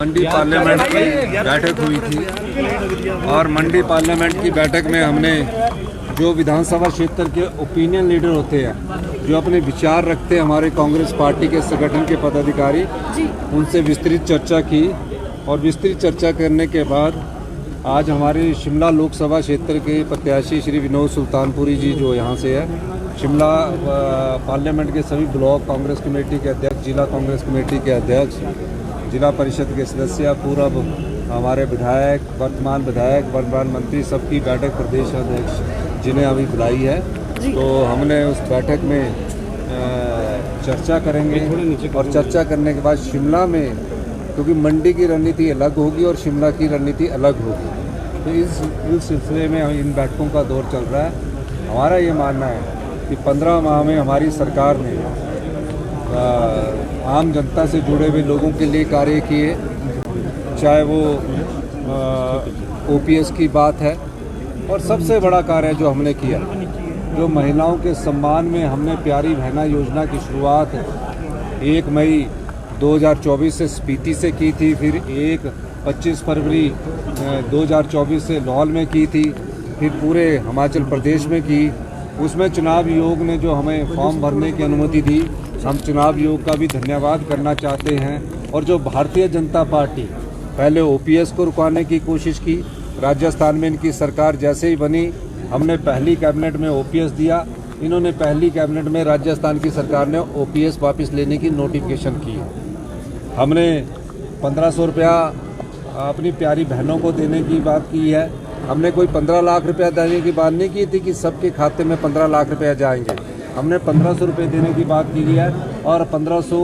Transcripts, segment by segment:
मंडी parliament की बैठक हुई थी और मंडी पार्लियामेंट की बैठक में हमने जो विधानसभा क्षेत्र के ओपिनियन लीडर होते हैं, जो अपने विचार रखते हैं, हमारे कांग्रेस पार्टी के संगठन के पदाधिकारी, उनसे विस्तृत चर्चा की। और विस्तृत चर्चा करने के बाद आज हमारे शिमला लोकसभा क्षेत्र के प्रत्याशी श्री विनोद सुल्तानपुरी जी, जो यहाँ से है, शिमला पार्लियामेंट के सभी ब्लॉक कांग्रेस कमेटी के अध्यक्ष, जिला कांग्रेस कमेटी के अध्यक्ष, जिला परिषद के सदस्य, पूर्व हमारे विधायक, वर्तमान विधायक, वर्तमान मंत्री, सबकी बैठक प्रदेश अध्यक्ष जिन्हें अभी बुलाई है। तो हमने उस बैठक में चर्चा करेंगे और चर्चा करने के बाद शिमला में, क्योंकि मंडी की रणनीति अलग होगी और शिमला की रणनीति अलग होगी, तो इस सिलसिले में इन बैठकों का दौर चल रहा है। हमारा ये मानना है कि 15 माह में हमारी सरकार ने आम जनता से जुड़े हुए लोगों के लिए कार्य किए, चाहे वो ओपीएस की बात है, और सबसे बड़ा कार्य जो हमने किया, जो महिलाओं के सम्मान में हमने प्यारी बहना योजना की शुरुआत 1 मई 2024 से स्पीति से की थी, फिर 25 फरवरी 2024 से लाहौल में की थी, फिर पूरे हिमाचल प्रदेश में की। उसमें चुनाव आयोग ने जो हमें फॉर्म भरने की अनुमति दी, हम चुनाव आयोग का भी धन्यवाद करना चाहते हैं। और जो भारतीय जनता पार्टी पहले ओपीएस को रुकवाने की कोशिश की, राजस्थान में इनकी सरकार जैसे ही बनी, हमने पहली कैबिनेट में ओपीएस दिया, इन्होंने पहली कैबिनेट में राजस्थान की सरकार ने ओपीएस वापस लेने की नोटिफिकेशन की। हमने 1500 रुपया अपनी प्यारी बहनों को देने की बात की है। हमने कोई 15 लाख रुपया देने की बात नहीं की थी कि सबके खाते में 15 लाख रुपया जाएंगे। हमने 1500 रुपये देने की बात की है और 1500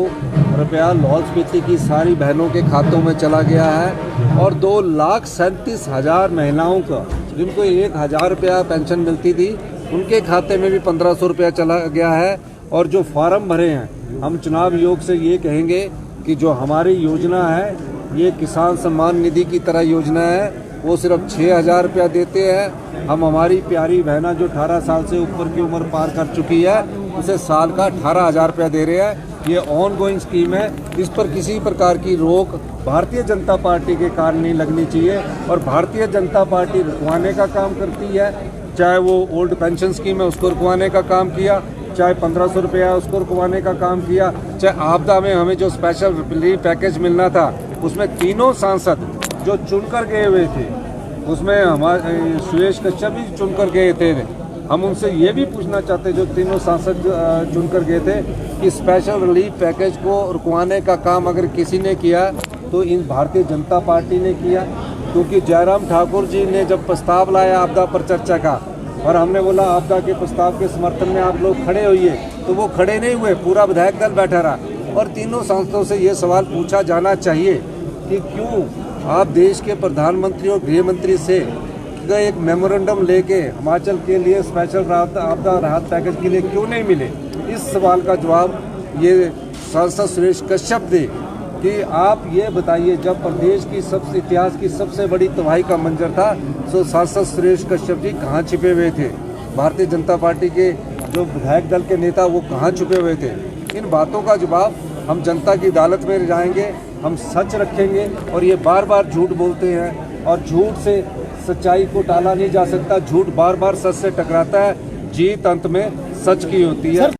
रुपया लाहौल स्पीति की सारी बहनों के खातों में चला गया है। और 2,37,000 महिलाओं का, जिनको 1,000 रुपया पेंशन मिलती थी, उनके खाते में भी 1500 रुपया चला गया है। और जो फार्म भरे हैं, हम चुनाव आयोग से ये कहेंगे कि जो हमारी योजना है, ये किसान सम्मान निधि की तरह योजना है, वो सिर्फ 6,000 रुपया देते हैं। हम हमारी प्यारी बहना जो 18 साल से ऊपर की उम्र पार कर चुकी है, उसे साल का 18,000 रुपया दे रहे हैं। ये ऑन गोइंग स्कीम है, इस पर किसी प्रकार की रोक भारतीय जनता पार्टी के कारण नहीं लगनी चाहिए। और भारतीय जनता पार्टी रुकवाने का काम करती है, चाहे वो ओल्ड पेंशन स्कीम है उसको रुकवाने का काम किया, चाहे 1500 रुपया है उसको रुकवाने का काम किया, चाहे आपदा में हमें जो स्पेशल रिलीफ पैकेज मिलना था, उसमें तीनों सांसद जो चुनकर गए हुए थे, उसमें हमारे सुरेश कश्यप भी चुनकर गए थे। हम उनसे ये भी पूछना चाहते, जो तीनों सांसद चुनकर गए थे, कि स्पेशल रिलीफ पैकेज को रुकवाने का काम अगर किसी ने किया तो इन भारतीय जनता पार्टी ने किया। क्योंकि जयराम ठाकुर जी ने जब प्रस्ताव लाया आपदा पर चर्चा का, और हमने बोला आपदा के प्रस्ताव के समर्थन में आप लोग खड़े होइए, तो वो खड़े नहीं हुए, पूरा विधायक दल बैठा रहा। और तीनों सांसदों से ये सवाल पूछा जाना चाहिए कि क्यों आप देश के प्रधानमंत्री और गृह मंत्री से एक मेमोरेंडम लेके हिमाचल के लिए स्पेशल आपदा राहत पैकेज के लिए क्यों नहीं मिले। इस सवाल का जवाब ये सांसद सुरेश कश्यप दे कि आप ये बताइए, जब प्रदेश की सबसे इतिहास की सबसे बड़ी तबाही का मंजर था, तो सांसद सुरेश कश्यप जी कहाँ छिपे हुए थे? भारतीय जनता पार्टी के जो विधायक दल के नेता, वो कहाँ छुपे हुए थे? इन बातों का जवाब हम जनता की अदालत में जाएंगे, हम सच रखेंगे। और ये बार बार झूठ बोलते हैं, और झूठ से सच्चाई को टाला नहीं जा सकता। झूठ बार बार सच से टकराता है, जीत अंत में सच की होती है।